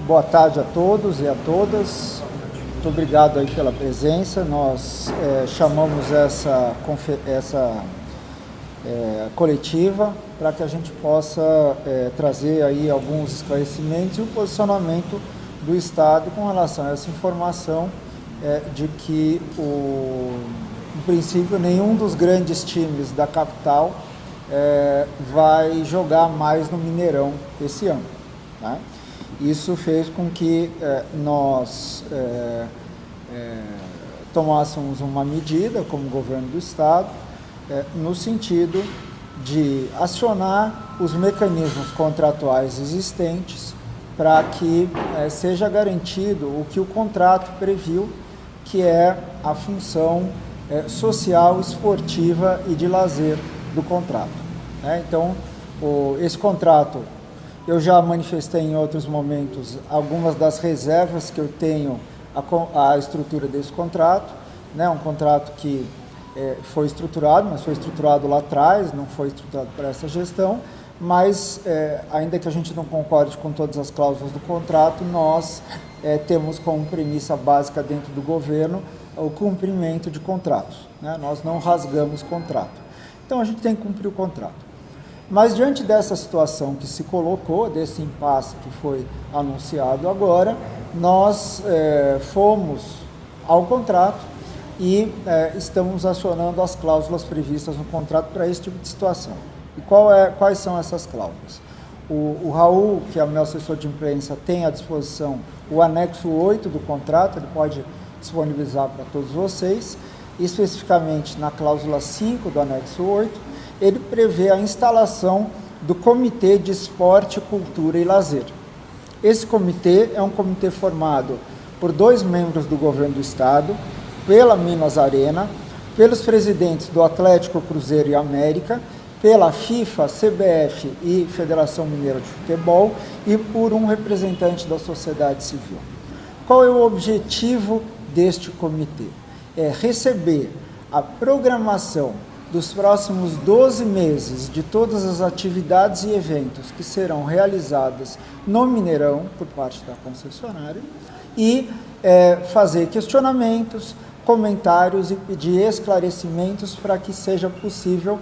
Boa tarde a todos e a todas. Muito obrigado aí pela presença. Nós chamamos essa coletiva para que a gente possa trazer aí alguns esclarecimentos e o posicionamento do Estado com relação a essa informação de que, em princípio, nenhum dos grandes times da capital vai jogar mais no Mineirão esse ano, né? Isso fez com que nós tomássemos uma medida como governo do Estado no sentido de acionar os mecanismos contratuais existentes para que seja garantido o que o contrato previu, que é a função social, esportiva e de lazer do contrato, né? Então, esse contrato, eu já manifestei em outros momentos algumas das reservas que eu tenho à estrutura desse contrato, né? Um contrato que foi estruturado, mas foi estruturado lá atrás, não foi estruturado para essa gestão, mas ainda que a gente não concorde com todas as cláusulas do contrato, nós temos como premissa básica dentro do governo o cumprimento de contratos, né? Nós não rasgamos contrato. Então a gente tem que cumprir o contrato. Mas diante dessa situação que se colocou, desse impasse que foi anunciado agora, nós fomos ao contrato e estamos acionando as cláusulas previstas no contrato para esse tipo de situação. E quais são essas cláusulas? O Raul, que é o meu assessor de imprensa, tem à disposição o anexo 8 do contrato, ele pode disponibilizar para todos vocês, especificamente na cláusula 5 do anexo 8, ele prevê a instalação do Comitê de Esporte, Cultura e Lazer. Esse comitê é um comitê formado por 2 membros do governo do Estado, pela Minas Arena, pelos presidentes do Atlético, Cruzeiro e América, pela FIFA, CBF e Federação Mineira de Futebol e por um representante da sociedade civil. Qual é o objetivo deste comitê? É receber a programação dos próximos 12 meses de todas as atividades e eventos que serão realizadas no Mineirão por parte da concessionária e fazer questionamentos, comentários e pedir esclarecimentos para que seja possível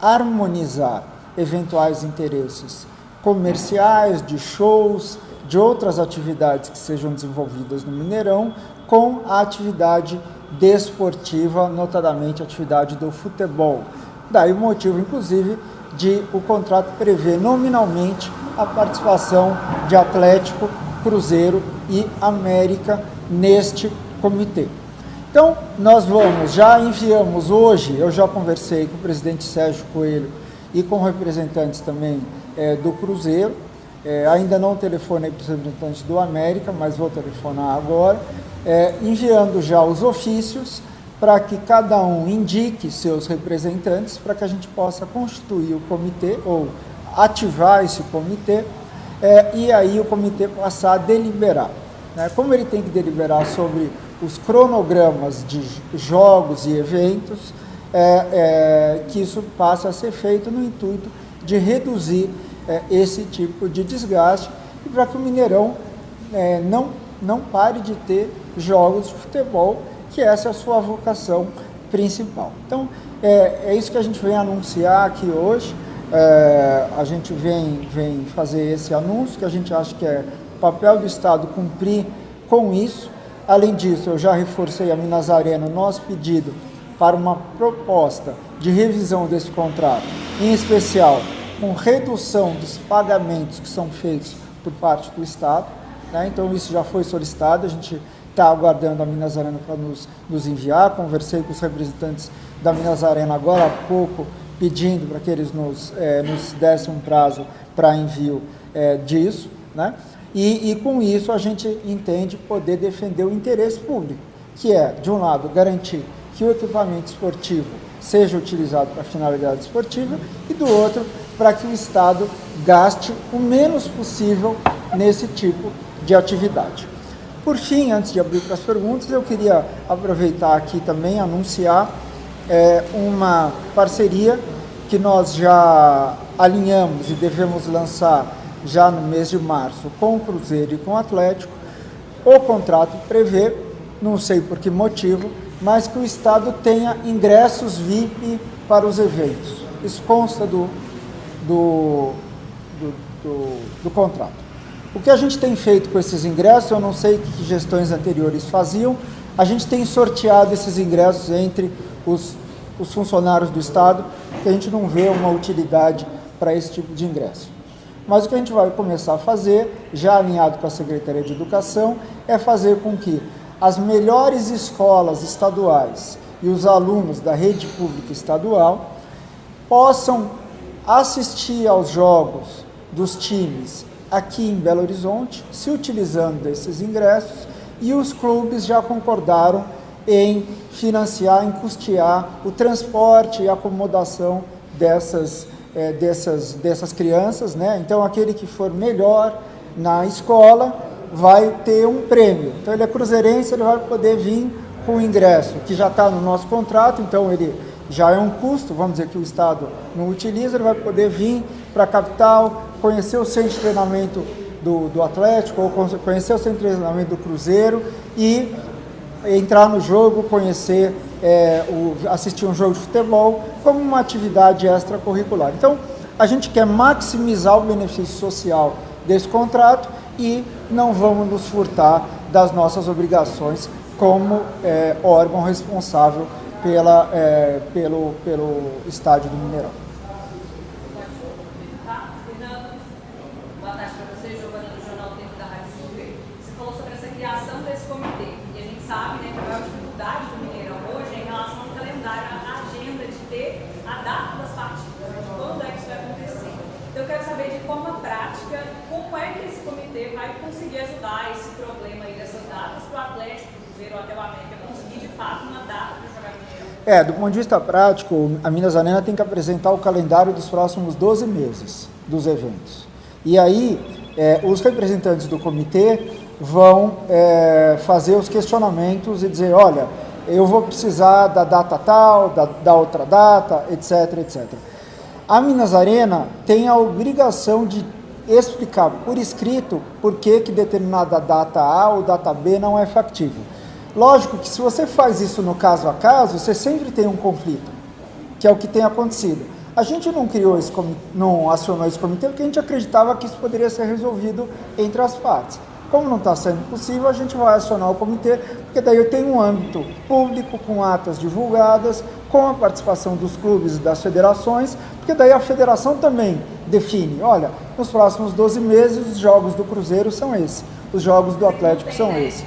harmonizar eventuais interesses comerciais, de shows, de outras atividades que sejam desenvolvidas no Mineirão com a atividade desportiva, notadamente a atividade do futebol. Daí o motivo, inclusive, de o contrato prever nominalmente a participação de Atlético, Cruzeiro e América neste comitê. Então, nós já enviamos hoje, eu já conversei com o presidente Sérgio Coelho e com representantes também do Cruzeiro, ainda não telefonei para os representantes do América, mas vou telefonar agora, enviando já os ofícios para que cada um indique seus representantes para que a gente possa constituir o comitê ou ativar esse comitê e aí o comitê passar a deliberar, né? Como ele tem que deliberar sobre os cronogramas de jogos e eventos, que isso passe a ser feito no intuito de reduzir esse tipo de desgaste e para que o Mineirão não pare de ter jogos de futebol, que essa é a sua vocação principal. Então, é isso que a gente vem anunciar aqui hoje, a gente vem fazer esse anúncio, que a gente acha que é papel do Estado cumprir com isso. Além disso, eu já reforcei a Minas Arena o nosso pedido para uma proposta de revisão desse contrato, em especial com redução dos pagamentos que são feitos por parte do Estado, né? Então isso já foi solicitado, a gente está aguardando a Minas Arena para nos enviar. Conversei com os representantes da Minas Arena agora há pouco, pedindo para que eles nos dessem um prazo para envio disso, né? E com isso a gente entende poder defender o interesse público, que é, de um lado, garantir que o equipamento esportivo seja utilizado para finalidade esportiva e, do outro, para que o Estado gaste o menos possível nesse tipo de atividade. Por fim, antes de abrir para as perguntas, eu queria aproveitar aqui também anunciar uma parceria que nós já alinhamos e devemos lançar já no mês de março com o Cruzeiro e com o Atlético. O contrato prevê, não sei por que motivo, mas que o Estado tenha ingressos VIP para os eventos. Isso consta do contrato. O que a gente tem feito com esses ingressos, eu não sei o que gestões anteriores faziam, a gente tem sorteado esses ingressos entre os funcionários do Estado, que a gente não vê uma utilidade para esse tipo de ingresso. Mas o que a gente vai começar a fazer, já alinhado com a Secretaria de Educação, é fazer com que as melhores escolas estaduais e os alunos da rede pública estadual possam assistir aos jogos dos times aqui em Belo Horizonte, se utilizando desses ingressos, e os clubes já concordaram em financiar, em custear o transporte e acomodação dessas crianças, né? Então, aquele que for melhor na escola vai ter um prêmio. Então, ele é cruzeirense, ele vai poder vir com o ingresso, que já está no nosso contrato, então ele já é um custo, vamos dizer que o Estado não utiliza, ele vai poder vir para a capital, conhecer o centro de treinamento do Atlético, ou conhecer o centro de treinamento do Cruzeiro e entrar no jogo, conhecer, assistir um jogo de futebol como uma atividade extracurricular. Então, a gente quer maximizar o benefício social desse contrato e não vamos nos furtar das nossas obrigações como órgão responsável pelo estádio do Mineirão. Boa tarde para você, Giovana, do Jornal do Tempo da Rádio Super. Você falou sobre essa criação desse comitê. E a gente sabe, né, que a maior dificuldade do Mineirão hoje é em relação ao calendário, à agenda de ter a data das partidas, de quando é que isso vai acontecer. Então eu quero saber de forma prática como é que esse comitê vai conseguir ajudar esse problema aí dessas datas para o Atlético, o Cruzeiro ou até o América conseguir de fato uma data para jogar no Mineirão. Do ponto de vista prático, a Minas Arena tem que apresentar o calendário dos próximos 12 meses dos eventos. E aí, os representantes do comitê vão fazer os questionamentos e dizer, olha, eu vou precisar da data tal, da outra data, etc, etc. A Minas Arena tem a obrigação de explicar por escrito por que determinada data A ou data B não é factível. Lógico que se você faz isso no caso a caso, você sempre tem um conflito, que é o que tem acontecido. A gente não acionou esse comitê porque a gente acreditava que isso poderia ser resolvido entre as partes. Como não está sendo possível, a gente vai acionar o comitê, porque daí eu tenho um âmbito público, com atas divulgadas, com a participação dos clubes e das federações, porque daí a federação também define, olha, nos próximos 12 meses os jogos do Cruzeiro são esses, os jogos do Atlético são esses.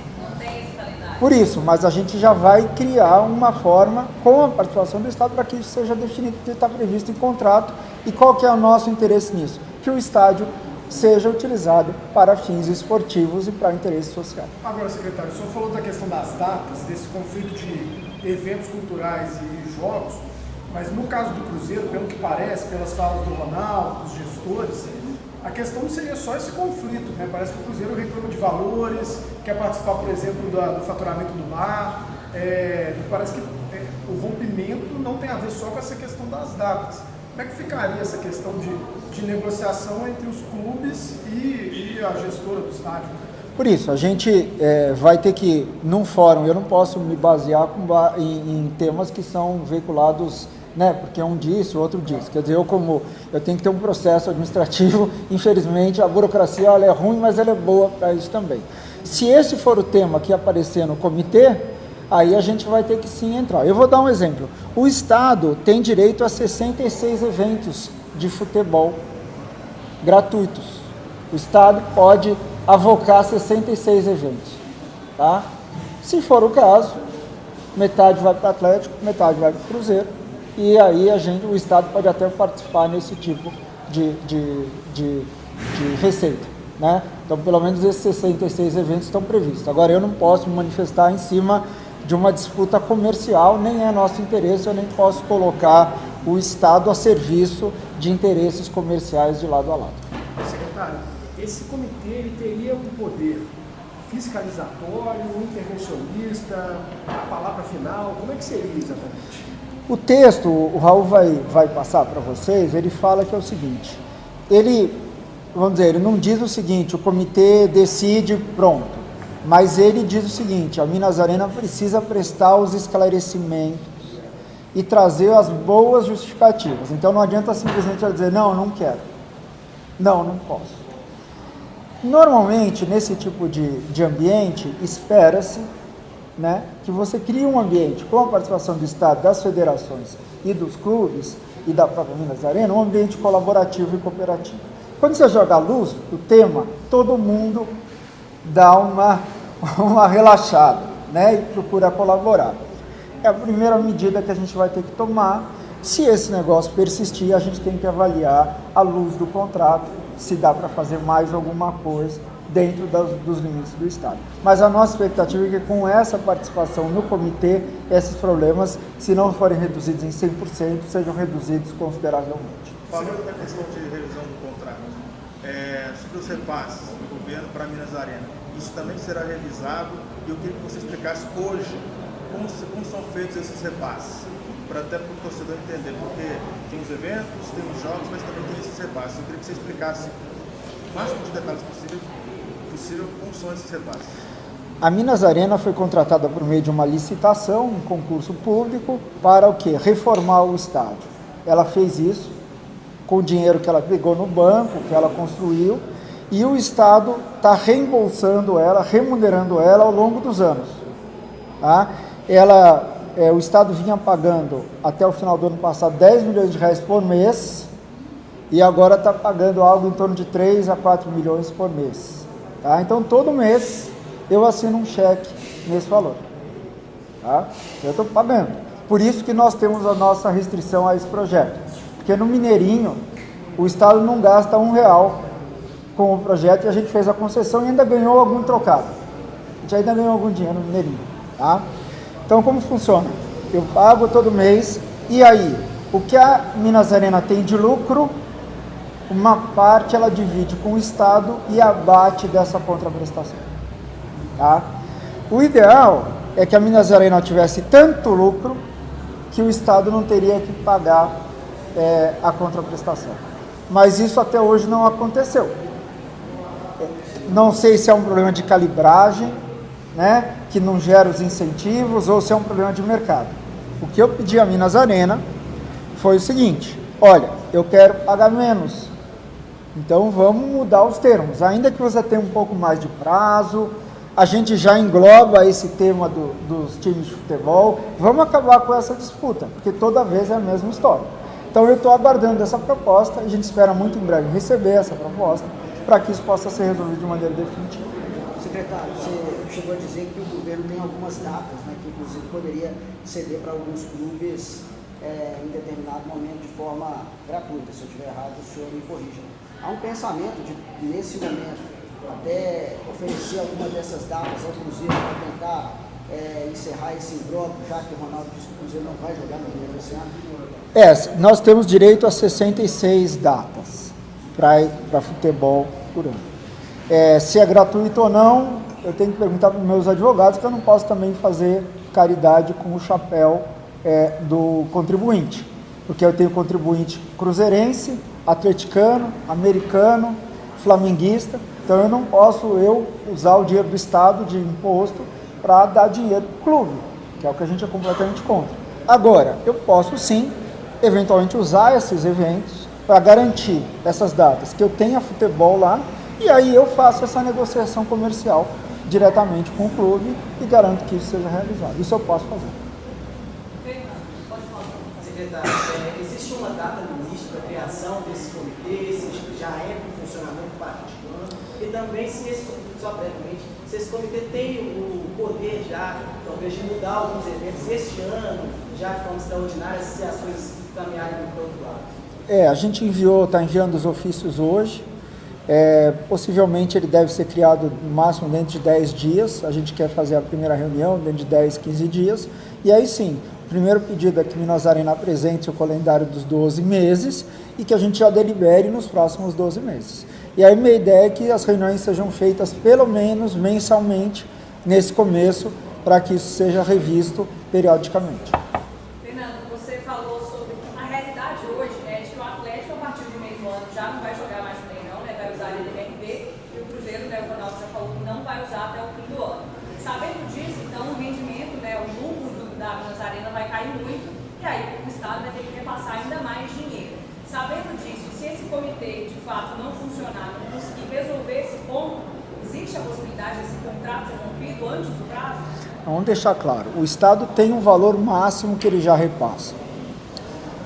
Por isso, mas a gente já vai criar uma forma com a participação do Estado para que isso seja definido, que está previsto em contrato. E qual que é o nosso interesse nisso? Que o estádio seja utilizado para fins esportivos e para interesse social. Agora, secretário, o senhor falou da questão das datas, desse conflito de eventos culturais e jogos, mas no caso do Cruzeiro, pelo que parece, pelas falas do Ronaldo, dos gestores, a questão não seria só esse conflito, né? Parece que o Cruzeiro reclama de valores, quer participar, por exemplo, do faturamento do bar, parece que o rompimento não tem a ver só com essa questão das datas. Como é que ficaria essa questão de negociação entre os clubes e a gestora do estádio? Por isso, a gente vai ter que, num fórum, eu não posso me basear em temas que são veiculados, né, porque um disse, o outro disse. Quer dizer, eu tenho que ter um processo administrativo, infelizmente a burocracia ela é ruim, mas ela é boa para isso também. Se esse for o tema que aparecer no comitê, aí a gente vai ter que sim entrar. Eu vou dar um exemplo. O Estado tem direito a 66 eventos de futebol gratuitos. O Estado pode avocar 66 eventos. Tá? Se for o caso, metade vai para o Atlético, metade vai para o Cruzeiro, e aí o Estado pode até participar nesse tipo de receita. Né? Então, pelo menos esses 66 eventos estão previstos. Agora, eu não posso me manifestar em cima de uma disputa comercial, nem é nosso interesse, eu nem posso colocar o Estado a serviço de interesses comerciais de lado a lado. Secretário, esse comitê ele teria um poder fiscalizatório, intervencionista, a palavra final, como é que seria exatamente? O texto, o Raul vai passar para vocês, ele fala que é o seguinte, vamos dizer, ele não diz o seguinte, o comitê decide, pronto. Mas ele diz o seguinte, a Minas Arena precisa prestar os esclarecimentos e trazer as boas justificativas. Então não adianta simplesmente ela dizer, não, eu não quero. Não, não posso. Normalmente, nesse tipo de ambiente, espera-se, né, que você crie um ambiente com a participação do Estado, das federações e dos clubes e da própria Minas Arena, um ambiente colaborativo e cooperativo. Quando você joga a luz, o tema, todo mundo dá uma relaxada, né, e procura colaborar. É a primeira medida que a gente vai ter que tomar. Se esse negócio persistir, a gente tem que avaliar à luz do contrato se dá para fazer mais alguma coisa dentro dos limites do Estado. Mas a nossa expectativa é que com essa participação no comitê, esses problemas, se não forem reduzidos em 100%, sejam reduzidos consideravelmente. Falando da questão de revisão do contrato, sobre os repasses do governo para Minas Arena, isso também será revisado e eu queria que você explicasse hoje como são feitos esses repasses, para até para o torcedor entender, porque tem os eventos, tem os jogos, mas também tem esses repasses. Eu queria que você explicasse o máximo de detalhes possível como são esses repasses. A Minas Arena foi contratada por meio de uma licitação, um concurso público, para o quê? Reformar o estádio. Ela fez isso com o dinheiro que ela pegou no banco, que ela construiu, e o Estado está reembolsando ela, remunerando ela ao longo dos anos. Tá? O Estado vinha pagando até o final do ano passado 10 milhões de reais por mês e agora está pagando algo em torno de 3 a 4 milhões por mês. Tá? Então, todo mês eu assino um cheque nesse valor. Tá? Eu estou pagando. Por isso que nós temos a nossa restrição a esse projeto. Porque no Mineirinho, o Estado não gasta R$1 com o projeto e a gente fez a concessão e ainda ganhou algum trocado. A gente ainda ganhou algum dinheiro no Mineirinho. Tá? Então, como funciona? Eu pago todo mês e aí, o que a Minas Arena tem de lucro, uma parte ela divide com o Estado e abate dessa contraprestação. Tá? O ideal é que a Minas Arena tivesse tanto lucro que o Estado não teria que pagar a contraprestação. Mas isso até hoje não aconteceu. Não sei se é um problema de calibragem, né, que não gera os incentivos, ou se é um problema de mercado. O que eu pedi à Minas Arena foi o seguinte: olha, eu quero pagar menos, então vamos mudar os termos, ainda que você tenha um pouco mais de prazo, a gente já engloba esse tema dos times de futebol, vamos acabar com essa disputa, porque toda vez é a mesma história. Então eu estou aguardando essa proposta, a gente espera muito em breve receber essa proposta, para que isso possa ser resolvido de maneira definitiva. Secretário, você chegou a dizer que o governo tem algumas datas, né, que inclusive poderia ceder para alguns clubes em determinado momento de forma gratuita. Se eu estiver errado, o senhor me corrija. Há um pensamento de, nesse momento, até oferecer alguma dessas datas ao Cruzeiro para tentar encerrar esse imbróglio, já que o Ronaldo disse que o Cruzeiro não vai jogar no Mineiro esse ano? Nós temos direito a 66 datas para futebol por ano. Se é gratuito ou não, eu tenho que perguntar para os meus advogados, que eu não posso também fazer caridade com o chapéu do contribuinte, porque eu tenho contribuinte cruzeirense, atleticano, americano, flamenguista, então eu não posso usar o dinheiro do Estado de imposto para dar dinheiro para o clube, que é o que a gente é completamente contra. Agora, eu posso sim, eventualmente, usar esses eventos para garantir essas datas, que eu tenha futebol lá, e aí eu faço essa negociação comercial diretamente com o clube e garanto que isso seja realizado. Isso eu posso fazer. Secretário, existe uma data limite para a criação desse comitê, se já entra em funcionamento particular, e também se esse comitê, só brevemente, se esse comitê tem o poder já, talvez, de mudar alguns eventos este ano, já de forma extraordinária, se as coisas caminharem para o outro lado. A gente está enviando os ofícios hoje. Possivelmente ele deve ser criado no máximo dentro de 10 dias, a gente quer fazer a primeira reunião dentro de 10, 15 dias, e aí sim, o primeiro pedido é que Minas Arena apresente o calendário dos 12 meses e que a gente já delibere nos próximos 12 meses. E aí minha ideia é que as reuniões sejam feitas pelo menos mensalmente nesse começo, para que isso seja revisto periodicamente. Fernando, você falou sobre a realidade hoje, de que o Atlético, a partir do meio do ano, já não vai jogar mais no Mineirão, vai usar vai cair muito, e aí o Estado vai ter que repassar ainda mais dinheiro. Sabendo disso, se esse comitê de fato não funcionar, não conseguir resolver esse ponto, existe a possibilidade desse contrato ser rompido antes do prazo? Vamos deixar claro, o Estado tem um valor máximo que ele já repassa.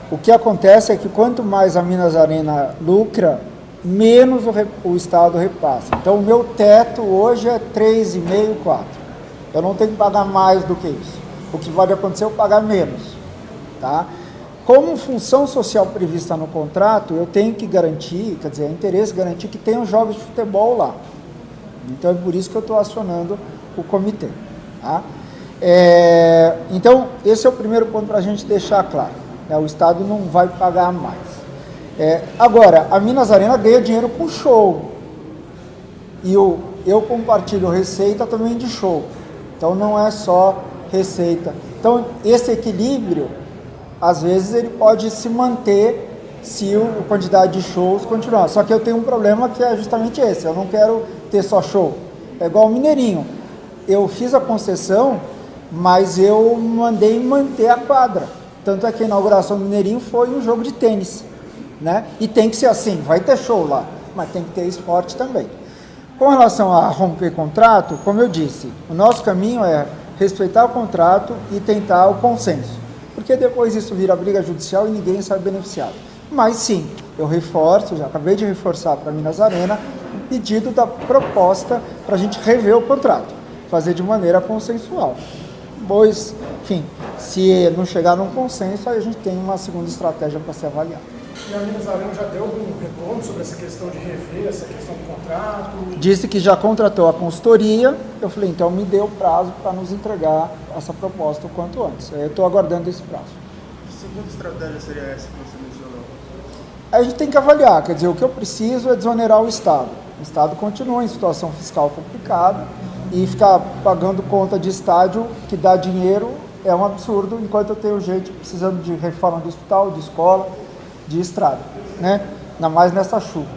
O que acontece é que quanto mais a Minas Arena lucra, menos o Estado repassa. Então o meu teto hoje é 3,5, 4. Eu não tenho que pagar mais do que isso. O que pode acontecer é eu pagar menos. Tá? Como função social prevista no contrato, eu tenho que garantir, quer dizer, é interesse garantir que tenham jogos de futebol lá. Então é por isso que eu estou acionando o comitê. Tá? Então esse é o primeiro ponto para a gente deixar claro. Né? O Estado não vai pagar mais. Agora, a Minas Arena ganha dinheiro com show. E eu compartilho receita também de show. Então não é só receita. Então esse equilíbrio, às vezes ele pode se manter se a quantidade de shows continuar. Só que eu tenho um problema que é justamente esse. Eu não quero ter só show. É igual o Mineirinho. Eu fiz a concessão, mas eu mandei manter a quadra. Tanto é que a inauguração do Mineirinho foi um jogo de tênis. Né? E tem que ser assim, vai ter show lá, mas tem que ter esporte também. Com relação a romper contrato, como eu disse, o nosso caminho é respeitar o contrato e tentar o consenso, porque depois isso vira briga judicial e ninguém sai beneficiado. Mas sim, eu reforço, já acabei de reforçar para a Minas Arena, o pedido da proposta para a gente rever o contrato, fazer de maneira consensual. Pois, enfim, se não chegar num consenso, aí a gente tem uma segunda estratégia para ser avaliada. E a Minas Arena já deu algum retorno sobre essa questão de rever, essa questão do contrato? Disse que já contratou a consultoria. Eu falei, então me dê o prazo para nos entregar essa proposta o quanto antes. Eu estou aguardando esse prazo. Que segunda estratégia seria essa que você mencionou? A gente tem que avaliar, quer dizer, o que eu preciso é desonerar o Estado. O Estado continua em situação fiscal complicada e ficar pagando conta de estádio que dá dinheiro é um absurdo, enquanto eu tenho gente precisando de reforma do hospital, de escola, de estrada, né? Ainda mais nessa chuva.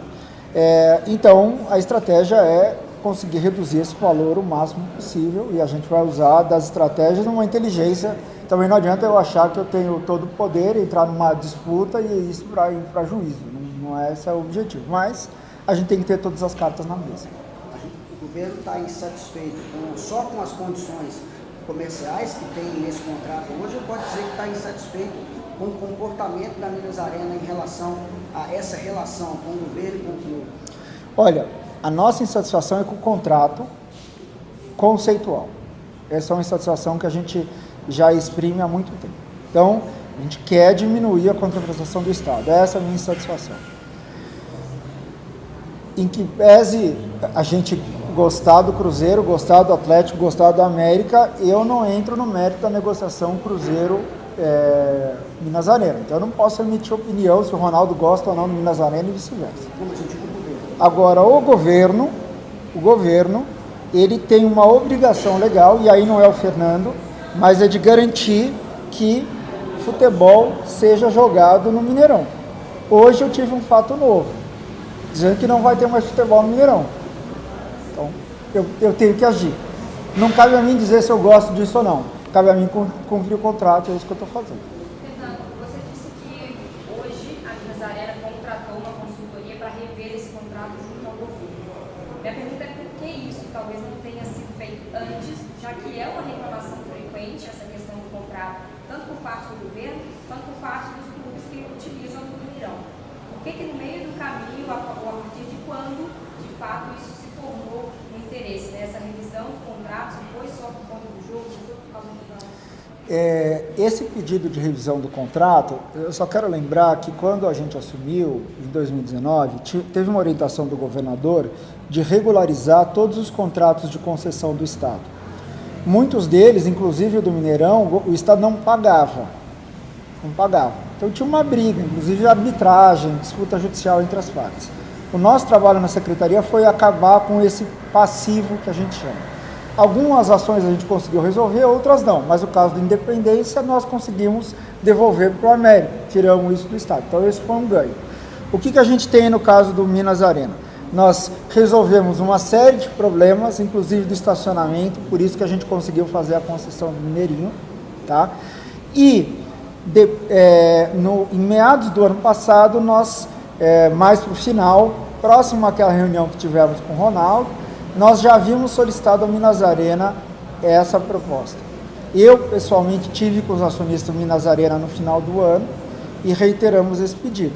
Então, a estratégia é conseguir reduzir esse valor o máximo possível e a gente vai usar das estratégias uma inteligência. Também não adianta eu achar que eu tenho todo o poder, entrar numa disputa e isso para juízo. Não é esse é o objetivo, mas a gente tem que ter todas as cartas na mesa. O governo está insatisfeito só com as condições comerciais que tem nesse contrato hoje, ou pode dizer que está insatisfeito com o comportamento da Minas Arena em relação a essa relação com o governo e com o clube? Olha, a nossa insatisfação é com o contrato conceitual. Essa é uma insatisfação que a gente já exprime há muito tempo. Então, a gente quer diminuir a contraprestação do Estado. Essa é a minha insatisfação. Em que pese a gente gostar do Cruzeiro, gostar do Atlético, gostar do América, eu não entro no mérito da negociação Cruzeiro Minas Arena. Então eu não posso emitir opinião se o Ronaldo gosta ou não do Minas Arena e vice-versa. Agora o governo, ele tem uma obrigação legal, e aí não é o Fernando, mas é de garantir que futebol seja jogado no Mineirão. Hoje eu tive um fato novo, dizendo que não vai ter mais futebol no Mineirão. Então eu tenho que agir. Não cabe a mim dizer se eu gosto disso ou não. Cabe a mim cumprir o contrato, é isso que eu estou fazendo. Fernando, você disse que hoje a Minas Arena contratou uma consultoria para rever esse contrato junto ao governo. Minha pergunta é por que isso talvez não tenha sido feito antes, já que é uma reclamação frequente essa questão do contrato, tanto por parte do governo, quanto por parte dos clubes que utilizam o Mineirão. Por que no meio do caminho, ou a partir de quando, de fato, isso se tornou um interesse, né? Essa revisão do contrato, se foi só por conta do jogo, se foi por causa do esse pedido de revisão do contrato, eu só quero lembrar que quando a gente assumiu, em 2019, teve uma orientação do governador de regularizar todos os contratos de concessão do Estado. Muitos deles, inclusive o do Mineirão, o Estado não pagava. Então tinha uma briga, inclusive arbitragem, disputa judicial entre as partes. O nosso trabalho na Secretaria foi acabar com esse passivo que a gente chama. Algumas ações a gente conseguiu resolver, outras não. Mas o caso da Independência, nós conseguimos devolver para o América. Tiramos isso do Estado. Então, esse foi um ganho. O que a gente tem no caso do Minas Arena? Nós resolvemos uma série de problemas, inclusive do estacionamento, por isso que a gente conseguiu fazer a concessão do Mineirinho. Tá? E em meados do ano passado, nós, mais para o final, próximo àquela reunião que tivemos com o Ronaldo, nós já havíamos solicitado ao Minas Arena essa proposta. Eu, pessoalmente, tive com os acionistas do Minas Arena no final do ano e reiteramos esse pedido.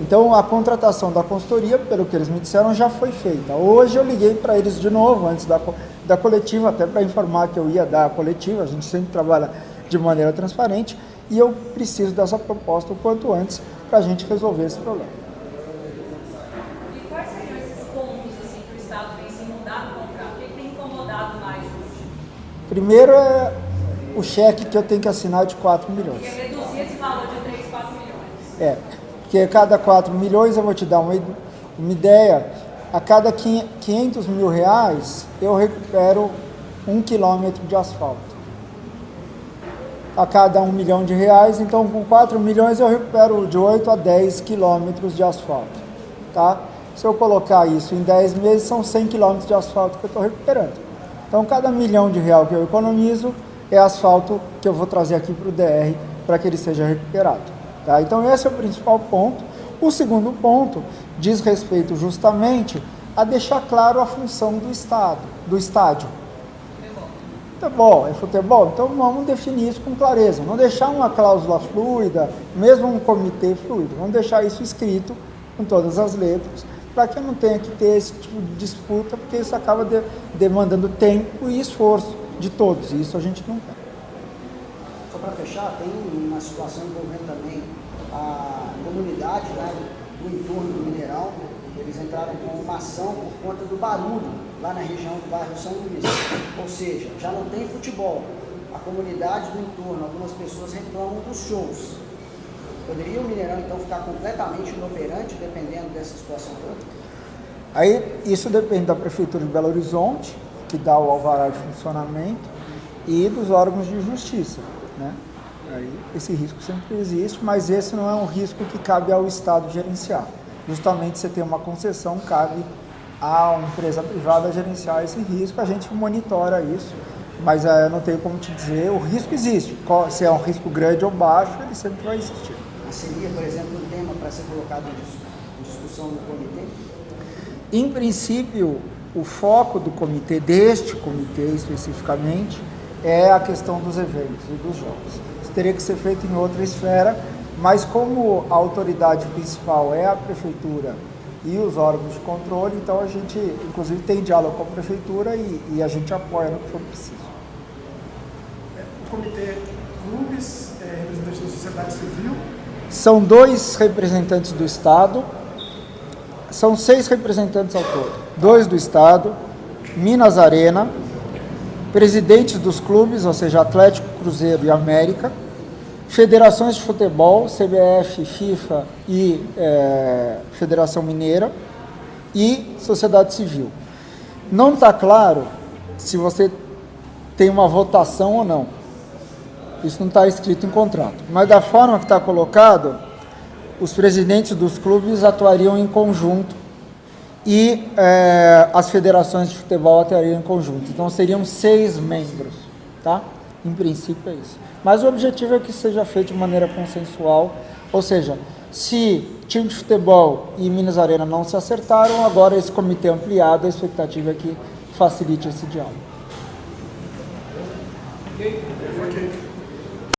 Então, a contratação da consultoria, pelo que eles me disseram, já foi feita. Hoje eu liguei para eles de novo, antes da coletiva, até para informar que eu ia dar a coletiva, a gente sempre trabalha de maneira transparente, e eu preciso dessa proposta o quanto antes para a gente resolver esse problema. E quais seriam esses pontos assim, que o Estado tem se mudado no contrato? O que tem incomodado mais hoje? Primeiro é o cheque que eu tenho que assinar de 4 milhões. Porque reduzir esse valor de 3, 4 milhões. Porque cada 4 milhões, eu vou te dar uma ideia, a cada 500 mil reais eu recupero 1 quilômetro de asfalto. A cada 1 milhão de reais, então com 4 milhões eu recupero de 8 a 10 quilômetros de asfalto. Tá? Se eu colocar isso em 10 meses, são 100 quilômetros de asfalto que eu estou recuperando. Então cada R$1 milhão que eu economizo é asfalto que eu vou trazer aqui para o DR para que ele seja recuperado. Tá? Então esse é o principal ponto. O segundo ponto diz respeito justamente a deixar claro a função do estádio. Futebol, é futebol? Então vamos definir isso com clareza. Não deixar uma cláusula fluida, mesmo um comitê fluido. Vamos deixar isso escrito com todas as letras, para que eu não tenha que ter esse tipo de disputa, porque isso acaba demandando tempo e esforço de todos, e isso a gente não quer. Só para fechar, tem uma situação envolvendo também a comunidade, né, do entorno do Mineirão. Eles entraram com uma ação por conta do barulho lá na região do bairro São Luís. Ou seja, já não tem futebol. A comunidade do entorno, algumas pessoas reclamam dos shows. Poderia o Mineirão então ficar completamente inoperante dependendo dessa situação toda? Aí isso depende da Prefeitura de Belo Horizonte, que dá o alvará de funcionamento, e dos órgãos de justiça, né? Aí esse risco sempre existe, mas esse não é um risco que cabe ao Estado gerenciar. Justamente você tem uma concessão, cabe a uma empresa privada gerenciar esse risco, a gente monitora isso, mas eu não tenho como te dizer, o risco existe, se é um risco grande ou baixo, ele sempre vai existir. Mas seria, por exemplo, um tema para ser colocado em discussão no comitê? Em princípio, o foco do comitê, deste comitê especificamente, é a questão dos eventos e dos jogos. Isso teria que ser feito em outra esfera, mas como a autoridade principal é a prefeitura e os órgãos de controle, então a gente, inclusive, tem diálogo com a prefeitura e a gente apoia no que for preciso. O comitê clubes, representantes da sociedade civil. São 2 representantes do Estado, são 6 representantes ao todo. 2 do Estado, Minas Arena, presidentes dos clubes, ou seja, Atlético, Cruzeiro e América, federações de futebol, CBF, FIFA e Federação Mineira, e sociedade civil. Não está claro se você tem uma votação ou não. Isso não está escrito em contrato. Mas da forma que está colocado, os presidentes dos clubes atuariam em conjunto e as federações de futebol atuariam em conjunto. Então seriam 6 membros, tá? Em princípio é isso. Mas o objetivo é que seja feito de maneira consensual, ou seja, se time de futebol e Minas Arena não se acertaram, agora esse comitê ampliado, a expectativa é que facilite esse diálogo. Ok.